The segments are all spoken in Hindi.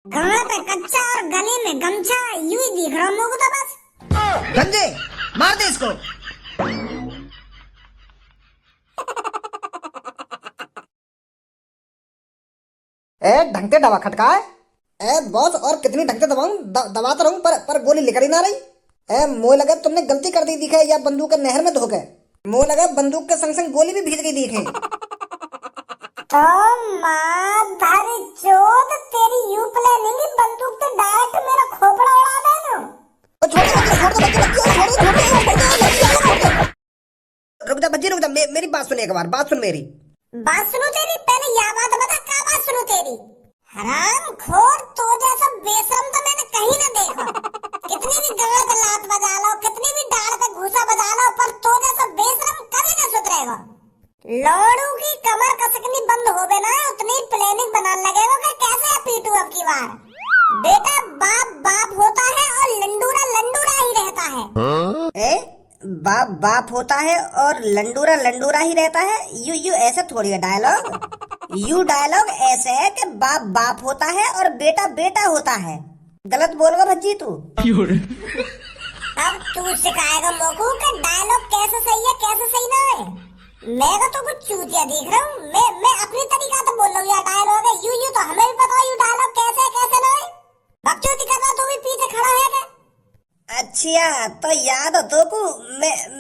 गाँव पे कच्चा और गले में गमछा, यूं ही दिख रहा हूँ तो बस। गंजे मार दे इसको। ढंग से दवा खटकाए। बॉस और कितनी ढंग से दबाऊं? दबाता रहूं पर गोली निकल ही ना रही। मोह लगे तुमने गलती कर दी दिखे या बंदूक के नहर में धो गए। मोह लगे बंदूक के संग संग गोली भी भीज गई दिखे। तो माँ धर चोद तेरी यूं प्लानिंग बंदूक तो डायरेक्ट मेरा खोपड़ा उड़ा देना। रुक जा बच्ची रुक जा, मेरी बात सुन एक बार, बात सुन मेरी। बात सुनो तेरी, पहले यह बात बता क्या बात सुनो तेरी। हराम खोर तो जैसा बेशरम तो मैंने कहीं ना देखा। कितनी भी गला पे लात बजा लो, कितनी भी डाल पे घूसा बजा लो, पर तो जैसा बेशरम कभी ना सुधरेगा। लौड़ू की कमर कसकनी बंद हो गए ना, उतनी प्लानिंग बनाने लगेगा कि कैसे पीटू अब की बार। बेटा बाप बाप होता है और लंडूरा लंडूरा ही रहता है। बाप बाप होता है और लंडूरा लंडूरा ही रहता है? यू ऐसे थोड़ी है डायलॉग। यू डायलॉग ऐसे है कि बाप बाप होता है और बेटा बेटा होता है। गलत बोल रहा भज्जी तू। अब तू सिखाएगा मोकू कि डायलॉग कैसे सही है कैसे सही ना है। मैं तो कुछ चूतिया देख रहा हूँ। मैं अपनी तरीका तो बोल रहा हूँ, यार डायलॉग है यू तो हमें भी पता यू डायलॉग कैसे है कैसे ना है। बकचोदी कर रहा तू भी पीछे खड़ा है क्या? अच्छा तो याद हो तो को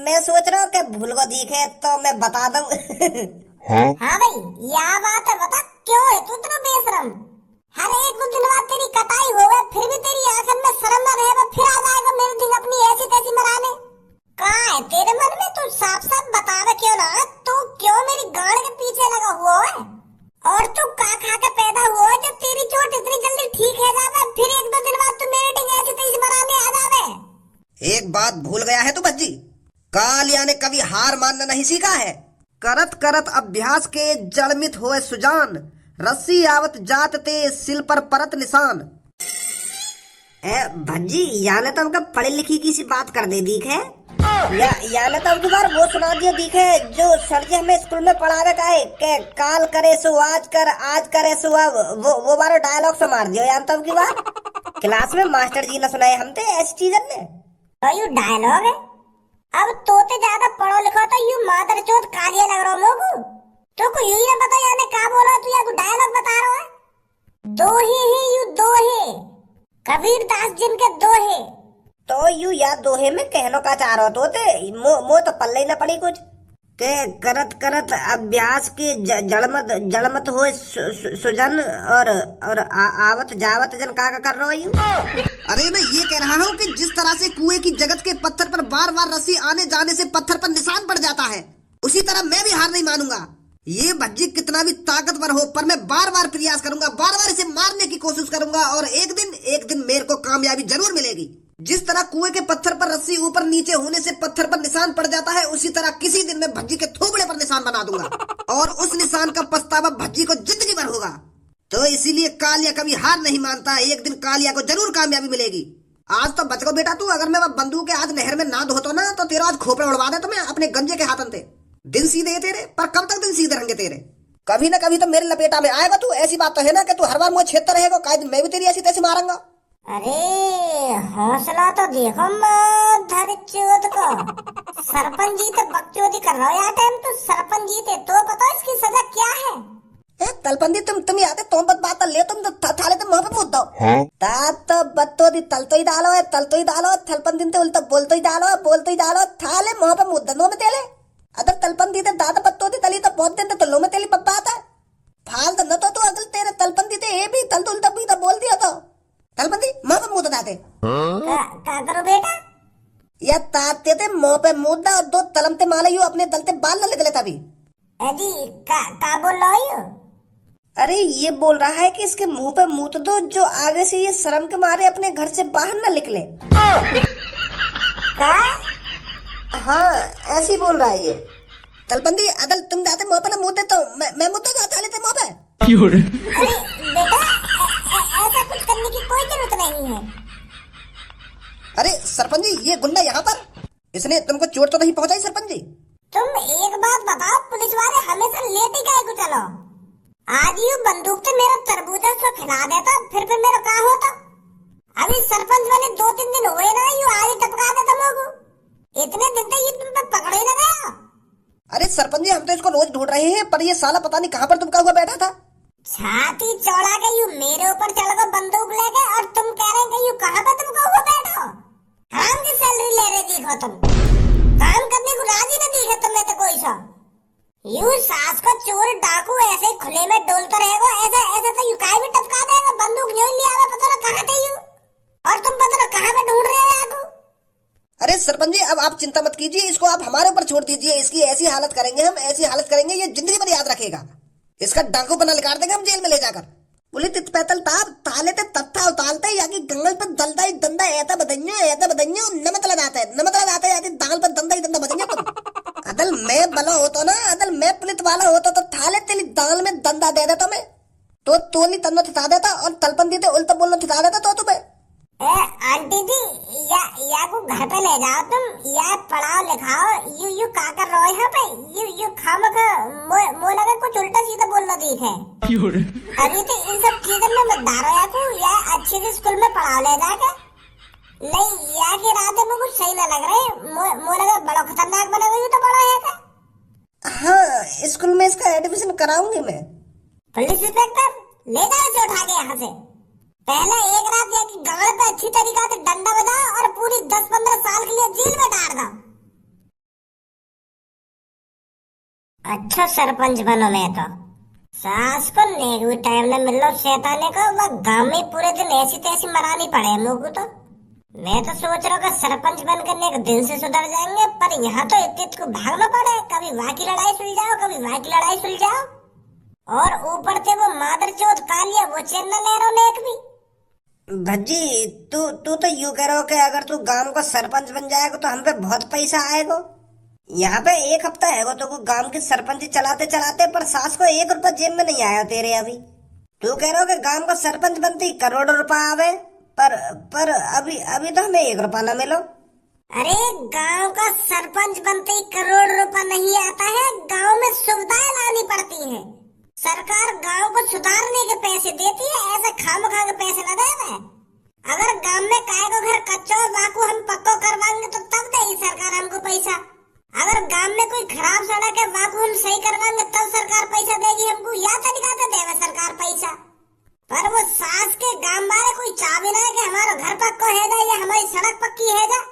मैं सोच रहा हूँ कि भूल को दिखे तो मैं बता दूं। हाँ भाई यह बात है, बता क्यों है तू इतना बेशरम। हर एक दिन बाद तेरी कटाई हो गए फिर भी तेरी आंखन में शर्म न रहे, फिर आ जाएगा मेरे दिन अपनी ऐसी तैसी मराने। कहाँ है तेरे मन में? तू साफ साफ बता रहा क्यों ना, तू क्यों मेरी गाड़ के पीछे लगा हुआ है? और तू का खा के पैदा हुआ है जब तेरी चोट इतनी जल्दी ठीक है जावे, फिर एक दो दिन बाद तू मेरे दिन ऐसी तैसी मराने आ जावे। एक बात भूल गया है तू भज्जी, कालिया ने कभी हार मानना नहीं सीखा है। करत करत अभ्यास के जड़मित होए सुजान, रस्सी आवत जात ते सिल पर परत निशान। भज्जी याने तो हमका पढ़ी लिखी की सी बात कर दे दीख है। याने तो हमको बार वो सुना दिया दीख है जो सर जी हमें स्कूल में पढ़ावे का है के काल करे सो आज कर, आज करे सो अब। वो बारो डायलॉग से मार दियो यान तो की बात। क्लास में मास्टर जी ने सुनाए हमते ऐसी चीजन ने। तो यू डायलॉग है। अब तोते ज्यादा पढ़ो लिखो तो यू मादर चोत कालिया लग रहा मोगू। तो को यही ना पता याने का बोल रहा तू, या डायलॉग बता रहा है। दोहे ही यू दोहे, कबीर दास जिनके दोहे। तो यू या दोहे में कहनो का चाह रहा तो मो तो पल्ले ही ना पड़ी कुछ के करत करत अभ्यास के जड़मत हो सुजन और आवत जावत जन का कर रहा यू। अरे मैं ये कह रहा हूँ कि जिस तरह से कुएं की जगत के पत्थर पर बार बार रस्सी आने जाने से पत्थर पर निशान पड़ जाता है, उसी तरह मैं भी हार नहीं मानूंगा। ये भज्जी कितना भी ताकतवर हो पर मैं बार बार प्रयास करूंगा, बार बार इसे मारने की कोशिश करूंगा और एक दिन मेरे को कामयाबी जरूर मिलेगी। जिस तरह कुएं के पत्थर पर रस्सी ऊपर नीचे होने से पत्थर पर निशान पड़ जाता है, उसी तरह किसी दिन मैं भज्जी के थोबड़े पर निशान बना दूंगा और उस निशान का पछतावा भज्जी को जिंदगी भर होगा। तो इसीलिए कालिया कभी हार नहीं मानता, एक दिन कालिया को जरूर कामयाबी मिलेगी। आज तो बच गो बेटा तू, अगर मैं बंदूक के आज नहर में ना धोता ना तो तेरा आज खोपड़ा उड़वा दे तो मैं अपने गंजे के हाथन थे। दिन सीधे तेरे, पर कब तक दिन सीधे रहेंगे तेरे? कभी ना कभी तो मेरे लपेटा में आएगा तू। ऐसी बात तो है ना कि तू हर बार मुझे छेड़ता रहेगा, काहे दिन मैं भी तेरी ऐसी तैसी मारूंगा। अरे हौसला तो देखो धर चोद को। सरपंच जी तो बकचोदी कर रहा हो यार टाइम। तो सरपंच जी थे तो पता इसकी सजा क्या है? तलपंदी तुम याद है तुम बात ले तुम तो थाले तुम वहां पे मुद्द दो। तो बत्तो दी तल तो ही डालो है, तल तो ही डालो थलपन दिन तो उल्टा बोल तो ही डालो थाले वहां पे मुद्द नो में तेले। अगर तलपन दी दादा बत्तो दी तली तो बहुत दिन तो लो में तेली पप्पा आता फाल तो न तो अगल तेरे तलपन दी ये भी तल तो उल्टा भी तो बोल दिया तो तलपंदी माँ पे मुद्दा दाते क्या करो बेटा? या ताते थे मुंह पे मुद्दा और दो तलमते माले यू अपने दलते बाल न निकले तभी। अजी का बोल रहा है? अरे ये बोल रहा है कि इसके मुंह पे मुत दो जो आगे से ये शर्म के मारे अपने घर से बाहर न निकले। हाँ ऐसी बोल रहा है ये तलपंदी। अगर तुम जाते मुंह पे मुँह दे तो मैं मुद्दा जाता लेते मुंह पे। अरे बेटा ऐसा कुछ करने की कोई जरूरत नहीं है। अरे सरपंच जी ये गुंडा यहाँ पर, इसने तुमको चोट तो नहीं पहुंचाई सरपंच जी? तुम एक बात बताओ, पुलिस वाले हमेशा लेटे गए को चलो। आज यू बंदूक से मेरा तरबूजा सो खिला देता, फिर मेरा क्या होता। अभी सरपंच वाले 2-3 दिन हुए ना, यू आज ही टपका देता लोगों। इतने दिन तक ये तुम पे पकड़े ना गया। अरे सरपंच जी, हम तो इसको रोज ढूंढ रहे हैं, पर ये साला पता नहीं कहाँ पर तुमका हुआ बैठा था। छाती चौड़ा के यू मेरे ऊपर चढ़ गए बंदूक लेके, और तुम कह रहे हैं यू कहाँ पे तुमका हुआ बैठा हो। काम की सैलरी ले रहे दिखो तुम, काम करने को राजी न दिखे तुम्हें तो कोई सा। यू सास को चोर डाकू ऐसे ही खुले में डोलता रहेगा, ऐसा ऐसा तो यू काय भी टपका देगा। बंदूक यूं लिया हुआ, पता ना कहाँ थे यू, और तुम पता ना कहाँ पे ढूंढ रहे हो आगू। अरे सरपंच जी, अब आप चिंता मत कीजिए, इसको आप हमारे ऊपर छोड़ दीजिए। इसकी ऐसी हालत करेंगे हम, ऐसी हालत करेंगे ये जिंदगी भर याद रखेगा। इसका डाकू बना निकाल देंगे हम जेल में ले जाकर। बोले तित पैतल ताप ताले ते तत्था उतालते याकी गंगल पर दलता ही दंदा ऐता बदन्यो नमत लगाता है याकी दाल पर दंदा ही दंदा बदन्यो तुम। अदल मैं बला होता ना, अदल मैं पुलिस वाला होता तो थाले तेली दाल में दंदा दे देता मैं, तो तोली तन्नो थिता देता और तलपन दी उल्टा बोलना थिता देता तो तुम्हें। आंटी जी, या को घर पे ले जाओ तुम, या पढ़ाओ लिखाओ। यू का कर रहे हो यहाँ पे। यू खामखा मो लगा कुछ उल्टा सीधा बोलना दिख है। अभी तो इन सब चीजों में मत डारो या को, या अच्छे से स्कूल में पढ़ाओ ले जाके। नहीं, या के रात में कुछ सही ना लग रहे। मो लगा बड़ा खतरनाक बना हुआ, तो बड़ा है का। हाँ, स्कूल में इसका एडमिशन कराऊंगी मैं। पुलिस इंस्पेक्टर, ले जाओ इसे उठा के यहाँ से। पहले एक रात या कि गाड़ पे अच्छी तरीका से डंडा बजाओ, और पूरी 10-15 साल के लिए जेल में डाल दो। अच्छा सरपंच बनो मैं तो। सास को नेगू टाइम न मिल लो शैताने को, वह गांव में पूरे दिन ऐसी तैसी मरानी पड़े मुझको तो। मैं तो सोच रहा हूँ कि सरपंच बनकर एक दिन से सुधर जाएंगे, पर यहाँ तो इतने को भागना पड़े। कभी वहाँ की लड़ाई सुलझाओ, कभी वहाँ की लड़ाई सुलझाओ, और ऊपर से वो मादरचोद कालिया वो चेन्नई लहरों ने एक भी। भज्जी, तू तो यूं कह रहा हो कि अगर तू गांव का सरपंच बन जाएगा तो हम पे बहुत पैसा आएगा। यहाँ पे 1 हफ्ता है तो गांव की सरपंच चलाते चलाते, पर सास को 1 रुपया जेब में नहीं आया तेरे। अभी तू कह रहा हो कि गांव का सरपंच बनते ही करोड़ों रुपया आवे, पर अभी तो हमें 1 रुपया न मिलो। अरे गांव का सरपंच बनते ही करोड़ रुपया नहीं आता है, गांव में सुविधाएं लानी पड़ती हैं। सरकार गांव को सुधारने के पैसे देती है, ऐसे खामखा के पैसे न दे। अगर गांव में काय को घर कच्चा और वाकू हम पक्को करवाएंगे तो तब देगी सरकार हमको पैसा। अगर गांव में कोई खराब सड़क है, वाकू हम सही करवाएंगे तब सरकार पैसा देगी हमको। या तरीका से देवे सरकार पैसा, पर वो सास के गांव वाले कोई चाबी ना है कि हमारा घर पक्का है जा या हमारी सड़क पक्की है जा।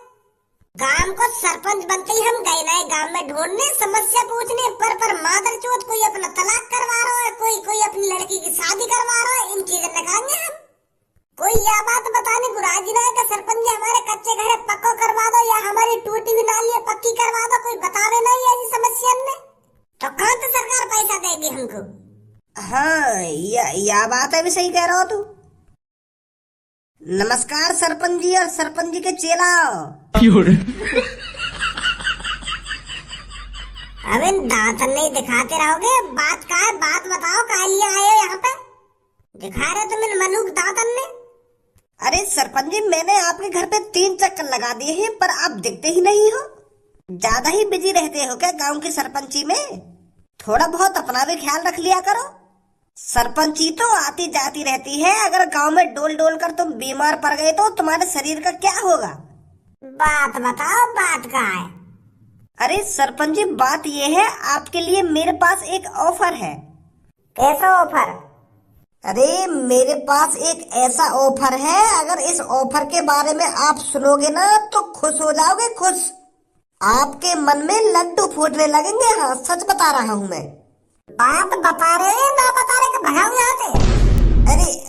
गांव को सरपंच बनते ही हम गए नए गांव में ढूंढने, समस्या पूछने, पर मादरचोद कोई अपना तलाक करवा रहा है, कोई अपनी लड़की की शादी करवा रहा है। इन चीजें लगाएंगे हम। कोई यह बात बताने को राजी ना है कि सरपंच जी हमारे कच्चे घर पक्का करवा दो, या हमारी टूटी हुई नाली पक्की करवा दो। कोई बतावे नहीं ऐसी समस्या में, तो कहाँ से सरकार पैसा देगी हमको। हाँ, यह बात है भी सही कह रहा हो तू। नमस्कार सरपंच जी और सरपंच जी के चेला। अबे दांतन नहीं दिखाते रहोगे, बात का है, बात बताओ काहे लिए आए हो यहाँ पे। दिखा रहे तुम मनुख दांतन ने। अरे सरपंच जी, मैंने आपके घर पे 3 चक्कर लगा दिए हैं, पर आप दिखते ही नहीं हो। ज्यादा ही बिजी रहते हो क्या गांव की सरपंची में? थोड़ा बहुत अपना भी ख्याल रख लिया करो। सरपंची तो आती जाती रहती है, अगर गांव में डोल डोल कर तुम बीमार पड़ गए तो तुम्हारे शरीर का क्या होगा? बात बताओ, बात का है। अरे सरपंच जी, बात ये है, आपके लिए मेरे पास एक ऑफर है। कैसा ऑफर? अरे मेरे पास एक ऐसा ऑफर है, अगर इस ऑफर के बारे में आप सुनोगे ना तो खुश हो जाओगे, खुश। आपके मन में लड्डू फूटने लगेंगे। हाँ, सच बता रहा हूँ मैं। बात बता रहे हैं ना बता रहे कि भगाओ यहाँ से।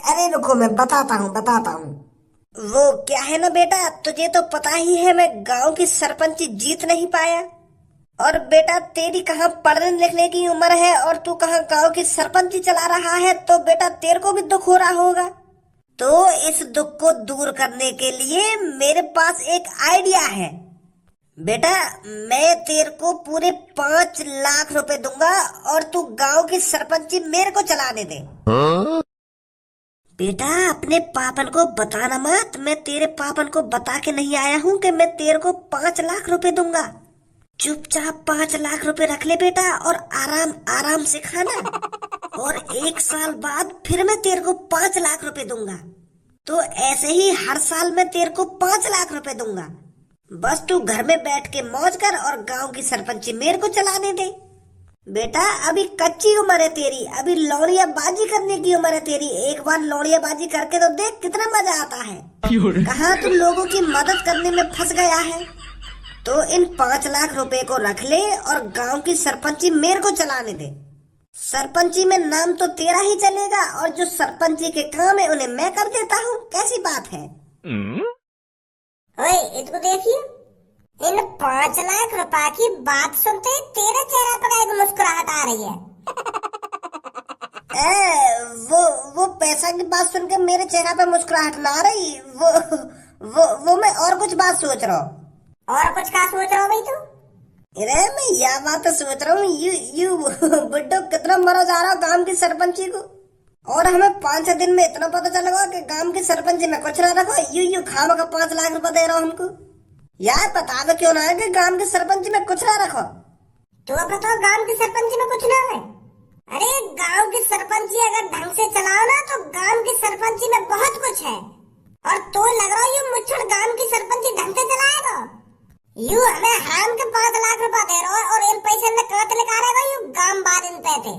अरे रुको, मैं बताता हूँ। वो क्या है ना बेटा, तुझे तो पता ही है मैं गांव की सरपंची जीत नहीं पाया, और बेटा तेरी कहाँ पढ़ने लिखने की उम्र है और तू कहाँ गांव की सरपंची चला रहा है, तो बेटा तेरे को भी दुख हो रहा होगा। तो इस दुख को दूर करने के लिए मेरे पास एक आइडिया है। बेटा, मैं तेरे को पूरे 5 लाख रुपए दूंगा और तू गांव की सरपंची मेरे को चलाने दे। बेटा, अपने पापन को बताना मत। मैं तेरे पापन को बता के नहीं आया हूँ कि मैं तेरे को 5 लाख रुपए दूंगा। चुपचाप 5 लाख रुपए रख ले बेटा, और आराम आराम से खाना। और 1 साल बाद फिर मैं तेरे को 5 लाख रुपए दूंगा। तो ऐसे ही हर साल मैं तेरे को 5 लाख रुपए दूंगा। बस तू घर में बैठ के मौज कर और गांव की सरपंची मेरे को चलाने दे। बेटा अभी कच्ची उम्र है तेरी, अभी लौड़िया बाजी करने की उम्र है तेरी। एक बार लौड़िया बाजी करके तो देख कितना मजा आता है। कहाँ तू लोगों की मदद करने में फंस गया है। तो इन 5 लाख रुपए को रख ले और गांव की सरपंची मेरे को चलाने दे। सरपंची में नाम तो तेरा ही चलेगा और जो सरपंची के काम है उन्हें मैं कर देता हूँ। कैसी बात है? ओए इसको देखिए, इन 5 लाख रुपए की बात सुनते ही तेरे चेहरे पर एक मुस्कुराहट आ रही है। वो पैसा की बात सुन के मेरे चेहरे पे मुस्कुराहट ना आ रही। वो मैं और कुछ बात सोच रहा हूँ। और कुछ क्या सोच रहा हो भाई तू? अरे मैं यह बात सोच रहा हूँ, यू बुड्ढो कितना मरा जा रहा गांव की सरपंची को। और हमें 5-6 दिन में इतना पता चलेगा कि गांव की सरपंची में कुछ ना रखो। यू खाम का 5 लाख रुपए दे रहा हूँ हमको। यार बता दो क्यों ना है कि गांव की सरपंची में कुछ ना रखो। तो अब बताओ, गांव की सरपंची में कुछ ना है? अरे गांव की सरपंची अगर ढंग से चलाओ ना तो गांव की सरपंची में बहुत कुछ है। और तो लग रहा है यू मुच्छड़ गांव की सरपंची ढंग से चलाएगा। यू हमें हम के 5 लाख रुपए दे रहा है और इन पैसे में कहाँ से निकाल रहा है? यू गांव बाद इन पैसे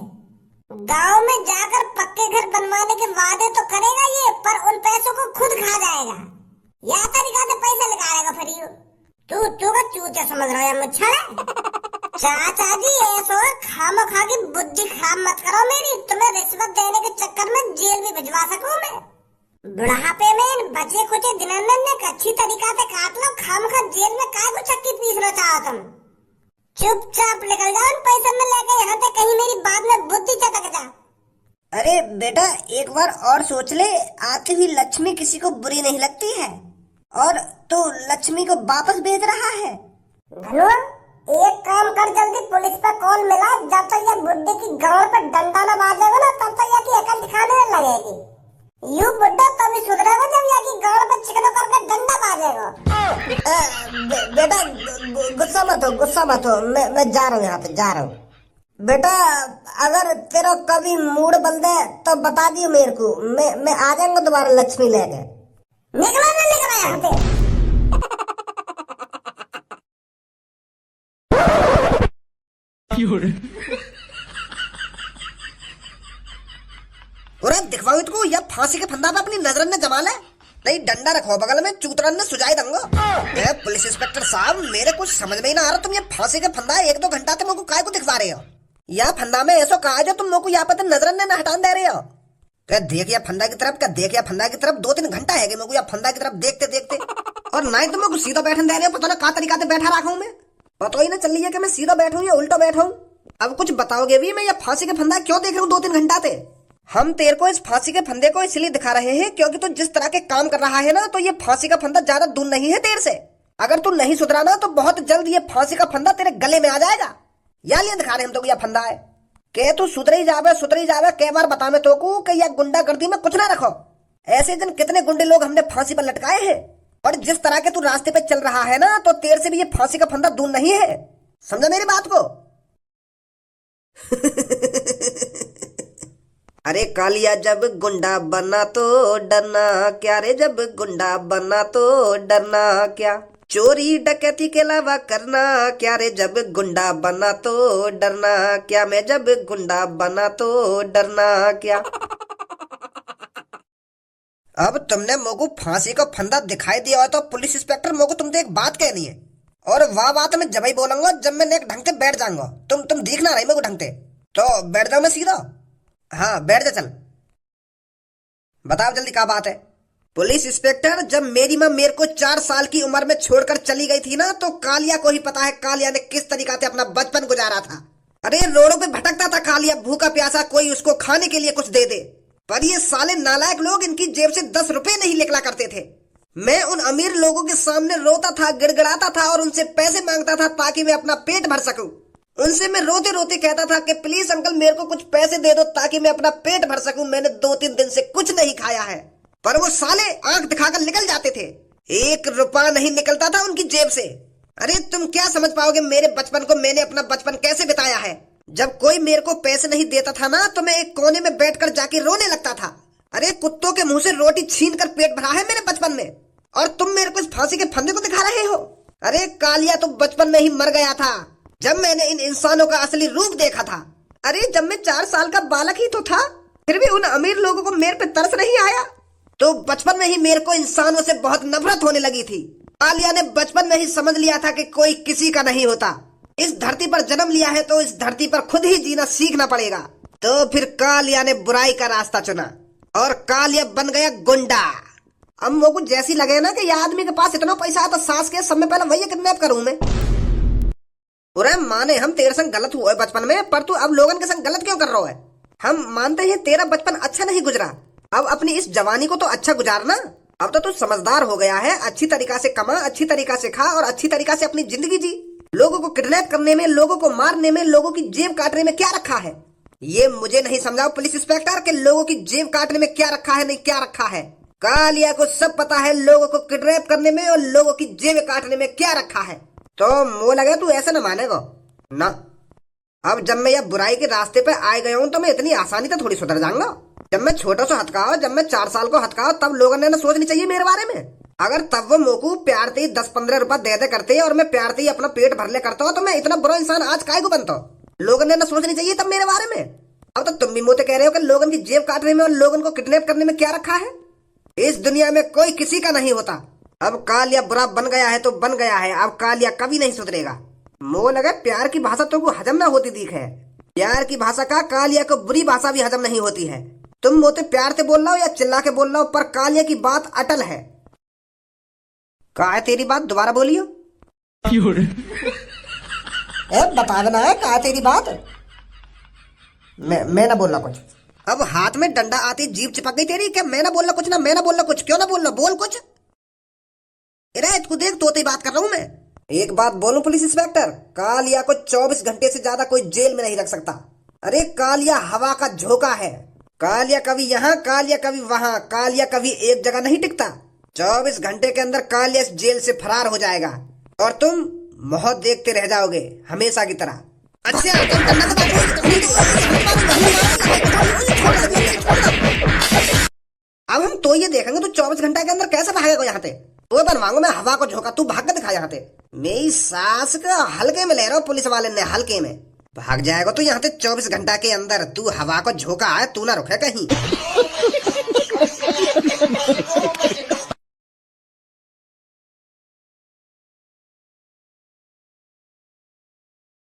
गांव में जाकर पक्के घर बनवाने के वादे तो करेगा ये, पर उन पैसों को खुद खा जाएगा। या तरीका से पैसा निकालेगा फिर यू। तू का चूतिया समझ रहा है मुच्छड़? चाचा जी ऐसो खामो खा की बुद्धि खराब मत करो मेरी। तुम्हें रिश्वत देने के चक्कर में जेल भी भिजवा सकूं मैं। बुढ़ापे में इन बचे कुछ दिनों में अच्छी तरीका से काट लो। खाम खा जेल में काय को चक्की पीसना चाहो तुम? चुपचाप निकल जाओ इन पैसे में लेके यहाँ से, कहीं मेरी बात में बुद्धि चटक जा। अरे बेटा एक बार और सोच ले, आती हुई लक्ष्मी किसी को बुरी नहीं लगती है। और तू लक्ष्मी को वापस भेज रहा है। धनुआ एक काम कर, जल्दी पुलिस पे कॉल मिला। जब तक ये बुड्ढे की गांव पे डंडा न बाजेगा ना तब तक ये की अकल दिखाने में लगेगी। यू बुड्ढा तभी सुधरेगा जब ये की गांव पे चिकनो करके डंडा बाजेगा। बेटा गुस्सा मत हो। मैं जा रहा हूँ, यहाँ पे जा रहा हूँ। बेटा अगर तेरा कभी मूड बन दे तो बता दियो मेरे को। मैं आ जाऊंगा दोबारा लक्ष्मी लेके। निकला ना निकला यहाँ पे। दिखवाओ इसको या फांसी के फंदा पे अपनी नजर ने जमा ले। नहीं डंडा रखो बगल में, चूतरन ने सुझाई दूंगा। पुलिस इंस्पेक्टर साहब मेरे कुछ समझ में ही ना आ रहा, तुम ये फांसी के फंदा 1-2 घंटा से मेरे को काय को दिखवा रहे हो? या फंदा में ऐसा कहा जो तुम मेरे को यहाँ पे नजर ने हटान दे रहे हो? क्या देख या फंदा की तरफ, क्या देख या फंदा की तरफ। 2-3 घंटा है मेरे को या फंदा की तरफ देखते देखते। और ना ही तुम मेरे को सीधा बैठने दे रहे हो। पता ना क्या तरीका से बैठा रखा हूँ मैं, पता ही ना चल रही है कि मैं सीधा बैठूं या उल्टा बैठूं। अब कुछ बताओगे भी? मैं ये फांसी के फंदा क्यों देख रहा हूँ 2-3 घंटा से? हम तेरे को इस फांसी के फंदे को इसलिए दिखा रहे हैं क्योंकि तू जिस तरह के काम कर रहा है ना, तो ये फांसी का फंदा ज्यादा दूर नहीं है तेरे से। अगर तू नहीं सुधरा ना तो बहुत जल्द ये फांसी का फंदा तेरे गले में आ जाएगा। या लिए दिखा रहे हम तो यह फंदा है के तू सुधरी जावे। कई बार बता मैं तो को कि यह गुंडागर्दी में कुछ ना रखो। ऐसे दिन कितने गुंडे लोग हमने फांसी पर लटकाए हैं। और जिस तरह के तू रास्ते पे चल रहा है ना, तो तेरे से भी ये फांसी का फंदा दूर नहीं है। समझा मेरी बात को? अरे कालिया जब गुंडा बना तो डरना क्या रे, जब गुंडा बना तो डरना क्या, चोरी डकैती के अलावा करना क्या रे, जब गुंडा बना तो डरना क्या, मैं जब गुंडा बना तो डरना क्या। अब तुमने मोको फांसी का फंदा दिखाई दिया हो तो पुलिस इंस्पेक्टर मोको तुमसे एक बात कहनी है। और वह बात मैं जब ही बोलूंगा जब मैं एक ढंग से बैठ जाऊंगा। तुम दिखना रही मेरे को ढंग से, तो बैठ जाओ मैं सीधा। हाँ बैठ जा, चल बताओ जल्दी क्या बात है। पुलिस इंस्पेक्टर, जब मेरी माँ मेरे को 4 साल की उम्र में छोड़कर चली गई थी ना, तो कालिया को ही पता है कालिया ने किस तरीका से अपना बचपन गुजारा था। अरे रोडों पे भटकता था कालिया, भूखा प्यासा, कोई उसको खाने के लिए कुछ दे दे। पर ये साले नालायक लोग इनकी जेब से 10 रुपए नहीं निकला करते थे। मैं उन अमीर लोगों के सामने रोता था, गिड़गिड़ाता था और उनसे पैसे मांगता था ताकि मैं अपना पेट भर सकूं। उनसे मैं रोते रोते कहता था कि प्लीज अंकल मेरे को कुछ पैसे दे दो ताकि मैं अपना पेट भर सकूं, मैंने 2-3 दिन से कुछ नहीं खाया है। पर वो साले आंख दिखाकर निकल जाते थे, 1 रुपया नहीं निकलता था उनकी जेब से। अरे तुम क्या समझ पाओगे मेरे बचपन को, मैंने अपना बचपन कैसे बिताया है। जब कोई मेरे को पैसे नहीं देता था ना तो मैं एक कोने में बैठकर जाके रोने लगता था। अरे कुत्तों के मुंह से रोटी छीन कर पेट भरा है मेरे बचपन में, और तुम मेरे को इस फांसी के फंदे को दिखा रहे हो। अरे कालिया तुम बचपन में ही मर गया था जब मैंने इन इंसानों का असली रूप देखा था। अरे जब मैं 4 साल का बालक ही तो था, फिर भी उन अमीर लोगों को मेरे पे तरस नहीं आया। तो बचपन में ही मेरे को इंसानों से बहुत नफरत होने लगी थी। कालिया ने बचपन में ही समझ लिया था कि कोई किसी का नहीं होता। इस धरती पर जन्म लिया है तो इस धरती पर खुद ही जीना सीखना पड़ेगा। तो फिर कालिया ने बुराई का रास्ता चुना और कालिया बन गया गुंडा। अब मुझको जैसी लगे ना कि यह आदमी के पास इतना पैसा है तो सास के सब में पहले वही किडनैप करूं मैं। अरे माने हम तेरे संग गलत हुए बचपन में, पर तू अब लोगन के संग गलत क्यों कर रहा है? हम मानते हैं तेरा बचपन अच्छा नहीं गुजरा, अब अपनी इस जवानी को तो अच्छा गुजारना। अब तो तू समझदार हो गया है, अच्छी तरीका से कमा, अच्छी तरीका से खा और अच्छी तरीका से अपनी जिंदगी जी। लोगों को किडनैप करने में, लोगों को मारने में, लोगों की जेब काटने में क्या रखा है? ये मुझे नहीं समझाओ पुलिस इंस्पेक्टर के लोगों की जेब काटने में क्या रखा है, नहीं क्या रखा है। कालिया को सब पता है लोगों को किडनैप करने में और लोगों की जेब काटने में क्या रखा है। तो मुझे लगे तू ऐसे न मानेगा ना। अब जब मैं यह बुराई के रास्ते पे आ गया हूँ तो मैं इतनी आसानी से थोड़ी सुधर जाऊंगा। जब मैं छोटा सा हथकाओ, जब मैं 4 साल को हथकाओ, तब लोगों ने ना सोचनी चाहिए मेरे बारे में। अगर तब वो मोकू प्यार से 10-15 रुपए दे दे करते और मैं प्यार से अपना पेट भर ले करता हूँ तो मैं इतना बुरा इंसान आज काय को बनता हूँ। लोगों ने ना सोचनी चाहिए तब मेरे बारे में। अब तो तुम भी मोते कह रहे हो कि लोगों की जेब काटने में और लोगों को किडनैप करने में क्या रखा है। इस दुनिया में कोई किसी का नहीं होता। अब कालिया बुरा बन गया है तो बन गया है, अब कालिया कभी नहीं सुधरेगा। मोह लगा प्यार की भाषा तुमको हजम ना होती दिख है। प्यार की भाषा का कालिया को बुरी भाषा भी हजम नहीं होती है। तुम मोते प्यार से बोल रहा हो या चिल्ला के बोल रहा हो, पर कालिया की बात अटल है। कहा है तेरी बात, दोबारा बोलियो। बता देना है कहा है तेरी बात। मैं ना बोलना कुछ। अब हाथ में डंडा आती जीभ चिपक गई तेरी। क्या मैं ना बोलना कुछ ना, मैं ना बोलना कुछ, क्यों ना बोलना, बोल कुछ। अरे तू देख तोते बात कर रहा हूं मैं। एक बात बोलूं पुलिस इंस्पेक्टर, कालिया को 24 घंटे से ज्यादा कोई जेल में नहीं रख सकता। अरे कालिया हवा का झोंका है। कालिया कभी यहाँ, कालिया कभी वहाँ, कालिया कभी एक जगह नहीं टिकता। 24 घंटे के अंदर कालिया इस जेल से फरार हो जाएगा और तुम मौत देखते रह जाओगे हमेशा की तरह। अच्छा अब हम तो ये देखेंगे तू 24 घंटे के अंदर कैसे भागेगा यहाँ से। तो बनवाऊंगा मैं हवा को झोंका, तू भाग के दिखा यहाँ से। मेरी सास का हल्के में ले रहा हूँ पुलिस वाले ने, हल्के में भाग जाएगा तो यहाँ से 24 घंटा के अंदर। तू हवा को झोंका है, तू ना रुके कहीं।